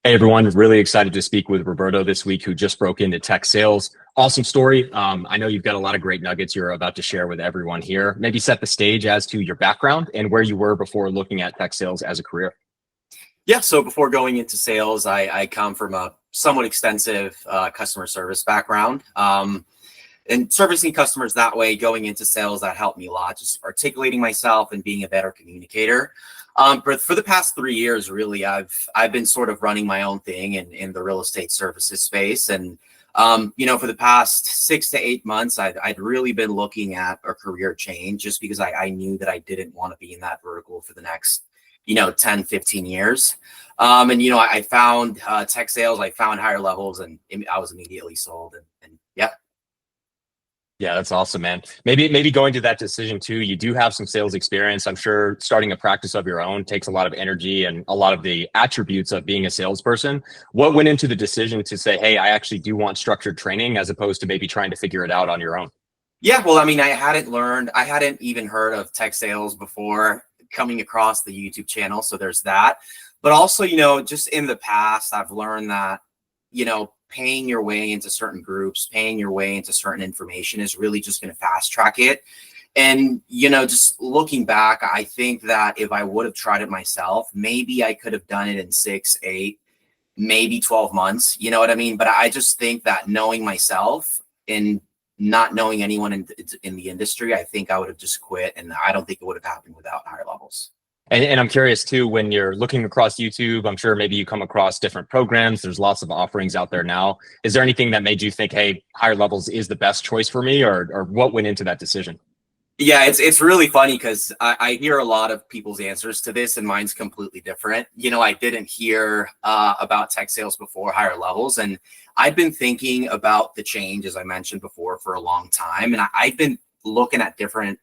Hey everyone, really excited to speak with Roberto this week, who just broke into tech sales. Awesome story. I know you've got a lot of great nuggets you're about to share with everyone here. Maybe set the stage as to your background and where you were before looking at tech sales as a career. Yeah, so before going into sales, I come from a somewhat extensive customer service background. And servicing customers that way, going into sales, that helped me a lot, just articulating myself and being a better communicator. But for the past 3 years, really, I've been sort of running my own thing in the real estate services space. And for the past 6 to 8 months, I'd really been looking at a career change just because I knew that I didn't want to be in that vertical for the next 10, 15 years. I found tech sales, I found higher levels, and I was immediately sold. And yeah. Yeah, that's awesome, man. Maybe going to that decision too, you do have some sales experience. I'm sure starting a practice of your own takes a lot of energy and a lot of the attributes of being a salesperson. What went into the decision to say, hey, I actually do want structured training as opposed to maybe trying to figure it out on your own? Yeah, well, I mean, I hadn't even heard of tech sales before coming across the YouTube channel. So there's that. But also, just in the past, I've learned that, paying your way into certain groups, paying your way into certain information is really just going to fast track it. And, just looking back, I think that if I would have tried it myself, maybe I could have done it in 6, 8, maybe 12 months. You know what I mean? But I just think that knowing myself and not knowing anyone in the industry, I think I would have just quit. And I don't think it would have happened without higher levels. And I'm curious too, when you're looking across YouTube, I'm sure maybe you come across different programs. There's lots of offerings out there now. Is there anything that made you think, hey, higher levels is the best choice for me, or what went into that decision? Yeah, it's really funny because I hear a lot of people's answers to this, and mine's completely different. I didn't hear about tech sales before higher levels, and I've been thinking about the change, as I mentioned before, for a long time. And I've been looking at different,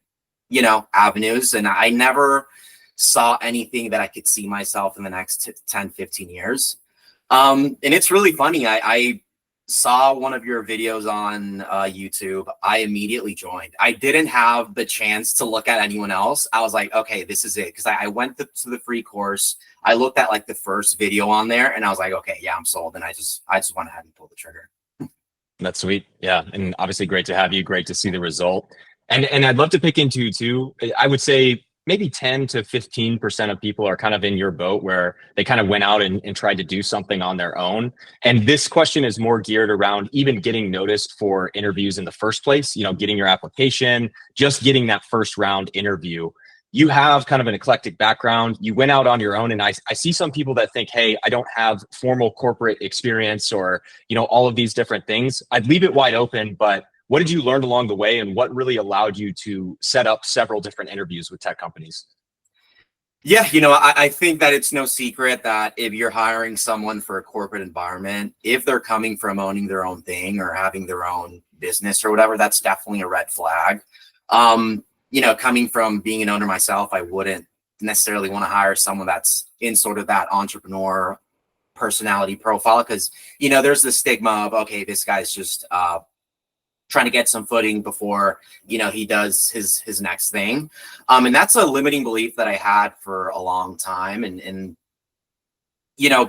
avenues, and I never saw anything that I could see myself in the next 10, 15 years. And it's really funny. I saw one of your videos on YouTube. I immediately joined. I didn't have the chance to look at anyone else. I was like, okay, this is it. Because I went to the free course. I looked at like the first video on there and I was like, okay, yeah, I'm sold. And I just went ahead and pulled the trigger. That's sweet. Yeah. And obviously great to have you. Great to see the result. And I'd love to pick into too. I would say maybe 10 to 15% of people are kind of in your boat where they kind of went out and tried to do something on their own. And this question is more geared around even getting noticed for interviews in the first place, getting your application, just getting that first round interview. You have kind of an eclectic background. You went out on your own. And I see some people that think, hey, I don't have formal corporate experience or, all of these different things. I'd leave it wide open, but what did you learn along the way, and what really allowed you to set up several different interviews with tech companies? Yeah, I think that it's no secret that if you're hiring someone for a corporate environment, if they're coming from owning their own thing or having their own business or whatever, that's definitely a red flag. Coming from being an owner myself, I wouldn't necessarily want to hire someone that's in sort of that entrepreneur personality profile because, there's the stigma of, okay, this guy's just trying to get some footing before, he does his next thing. And that's a limiting belief that I had for a long time. And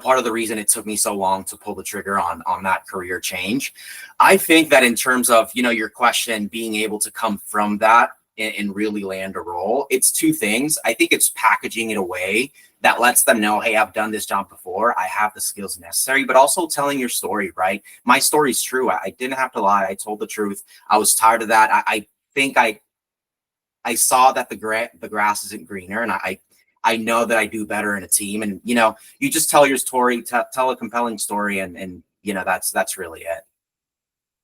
part of the reason it took me so long to pull the trigger on that career change. I think that in terms of, your question, being able to come from that and really land a role, it's two things. I think it's packaging it away that lets them know, hey, I've done this job before. I have the skills necessary, but also telling your story, right? My story's true. I didn't have to lie. I told the truth. I was tired of that. I think I saw that the grass isn't greener, and I know that I do better in a team. And, you just tell your story, tell a compelling story. And that's really it.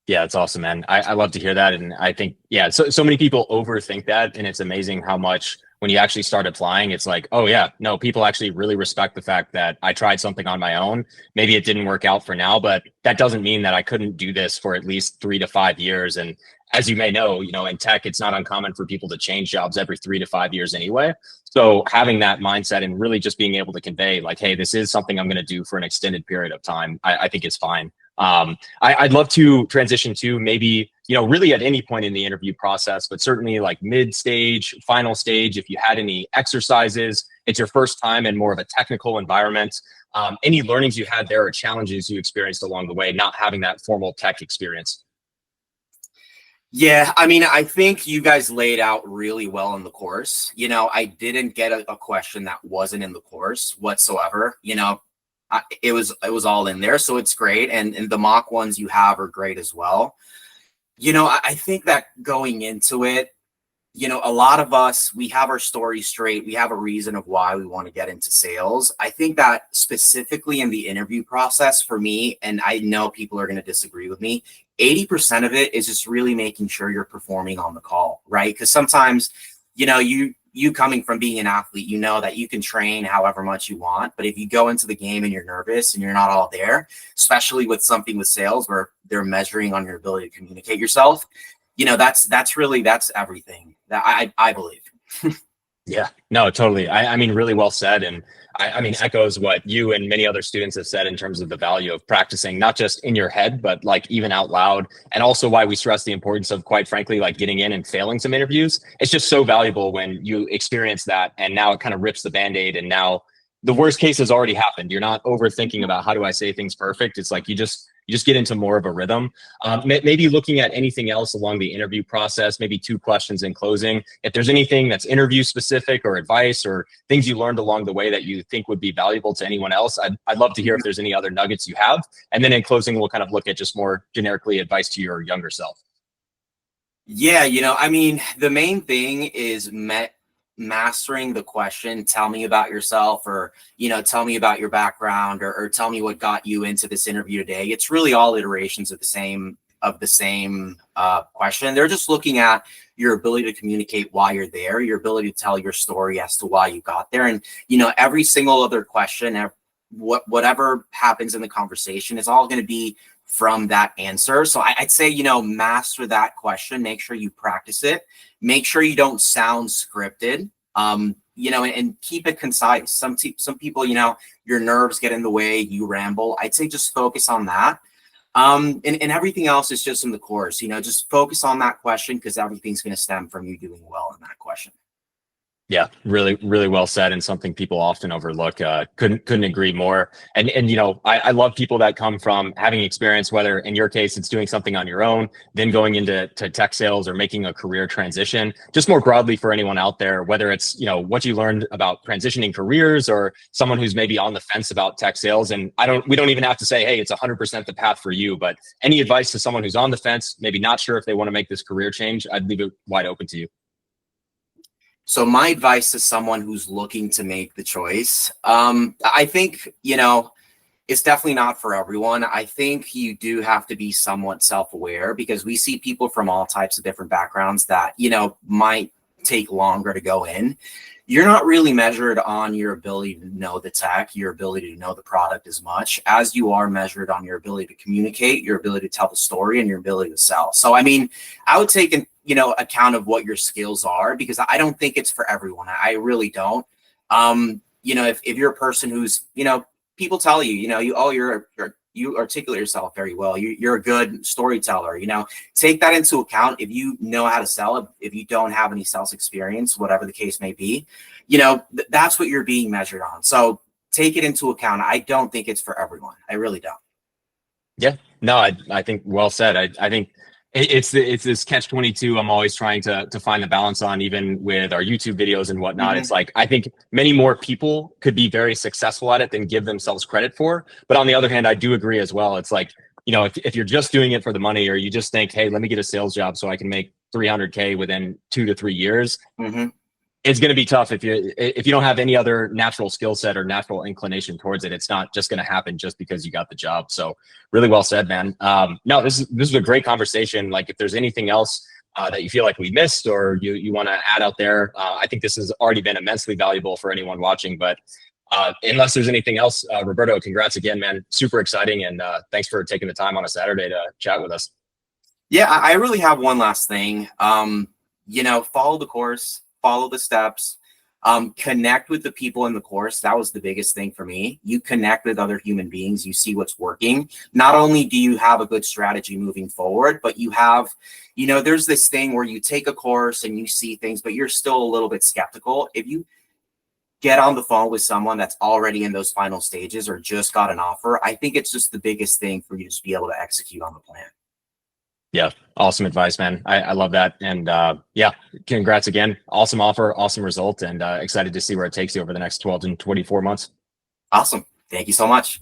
Yeah, it's awesome, man. I love to hear that. And I think, yeah, so many people overthink that. And it's amazing how much when you actually start applying, it's like, oh yeah, no, people actually really respect the fact that I tried something on my own. Maybe it didn't work out for now, but that doesn't mean that I couldn't do this for at least 3 to 5 years. And as you may know, in tech, it's not uncommon for people to change jobs every 3 to 5 years anyway. So having that mindset and really just being able to convey like, hey, this is something I'm going to do for an extended period of time, I think is fine. I'd love to transition to maybe, really at any point in the interview process, but certainly like mid stage, final stage, if you had any exercises, it's your first time in more of a technical environment. Any learnings you had there or challenges you experienced along the way, not having that formal tech experience? Yeah, I mean, I think you guys laid out really well in the course. I didn't get a question that wasn't in the course whatsoever. It was all in there, so it's great. And the mock ones you have are great as well. I think that going into it, a lot of us, we have our story straight. We have a reason of why we want to get into sales. I think that specifically in the interview process for me, and I know people are going to disagree with me, 80% of it is just really making sure you're performing on the call, right? Because sometimes, you coming from being an athlete, you know that you can train however much you want, but if you go into the game and you're nervous and you're not all there, especially with something with sales where they're measuring on your ability to communicate yourself, that's everything that I believe. Yeah, no, totally. I mean, really well said. And I mean, echoes what you and many other students have said in terms of the value of practicing, not just in your head, but like even out loud. And also why we stress the importance of, quite frankly, like getting in and failing some interviews. It's just so valuable when you experience that. And now it kind of rips the Band-Aid. And now the worst case has already happened. You're not overthinking about how do I say things perfect. It's like you just get into more of a rhythm. Maybe looking at anything else along the interview process, maybe 2 questions in closing. If there's anything that's interview specific or advice or things you learned along the way that you think would be valuable to anyone else, I'd love to hear if there's any other nuggets you have. And then in closing, we'll kind of look at just more generically advice to your younger self. Yeah, I mean, the main thing is mastering the question, tell me about yourself, or, tell me about your background, or tell me what got you into this interview today. It's really all iterations of the same question. They're just looking at your ability to communicate why you're there, your ability to tell your story as to why you got there. And, every single other question, whatever happens in the conversation is all going to be from that answer. So I'd say, master that question, make sure you practice it, make sure you don't sound scripted, and keep it concise. Some people, your nerves get in the way, you ramble. I'd say just focus on that. And everything else is just in the course, just focus on that question because everything's going to stem from you doing well in that question. Yeah, really, really well said, and something people often overlook. Couldn't agree more. And I love people that come from having experience, whether in your case it's doing something on your own, then going into tech sales or making a career transition. Just more broadly for anyone out there, whether it's what you learned about transitioning careers or someone who's maybe on the fence about tech sales. And we don't even have to say, hey, it's 100% the path for you. But any advice to someone who's on the fence, maybe not sure if they want to make this career change, I'd leave it wide open to you. So my advice to someone who's looking to make the choice, I think, it's definitely not for everyone. I think you do have to be somewhat self-aware because we see people from all types of different backgrounds that, might take longer to go in. You're not really measured on your ability to know the tech, your ability to know the product as much as you are measured on your ability to communicate, your ability to tell the story, and your ability to sell. So, I mean, I would take account of what your skills are because I don't think it's for everyone. I really don't. If you're a person who's, people tell you, you articulate yourself very well. You're a good storyteller, take that into account. If you know how to sell, if you don't have any sales experience, whatever the case may be, that's what you're being measured on. So take it into account. I don't think it's for everyone. I really don't. Yeah, no, I think well said. I think it's this catch-22 I'm always trying to find the balance on, even with our YouTube videos and whatnot. It's like I think many more people could be very successful at it than give themselves credit for. But on the other hand, I do agree as well. It's like, if you're just doing it for the money, or you just think, hey, let me get a sales job so I can make 300K within 2 to 3 years. It's going to be tough if you don't have any other natural skill set or natural inclination towards it. It's not just going to happen just because you got the job. So really well said, man. No, this is a great conversation. Like if there's anything else that you feel like we missed or you want to add out there, I think this has already been immensely valuable for anyone watching. But unless there's anything else, Roberto, congrats again, man. Super exciting. And thanks for taking the time on a Saturday to chat with us. Yeah, I really have one last thing. Follow the course. Follow the steps, connect with the people in the course. That was the biggest thing for me. You connect with other human beings, you see what's working. Not only do you have a good strategy moving forward, but you have, there's this thing where you take a course and you see things, but you're still a little bit skeptical. If you get on the phone with someone that's already in those final stages or just got an offer. I think it's just the biggest thing for you to be able to execute on the plan. Yeah, awesome advice, man. I love that. And yeah, congrats again. Awesome offer, awesome result, and excited to see where it takes you over the next 12 to 24 months. Awesome. Thank you so much.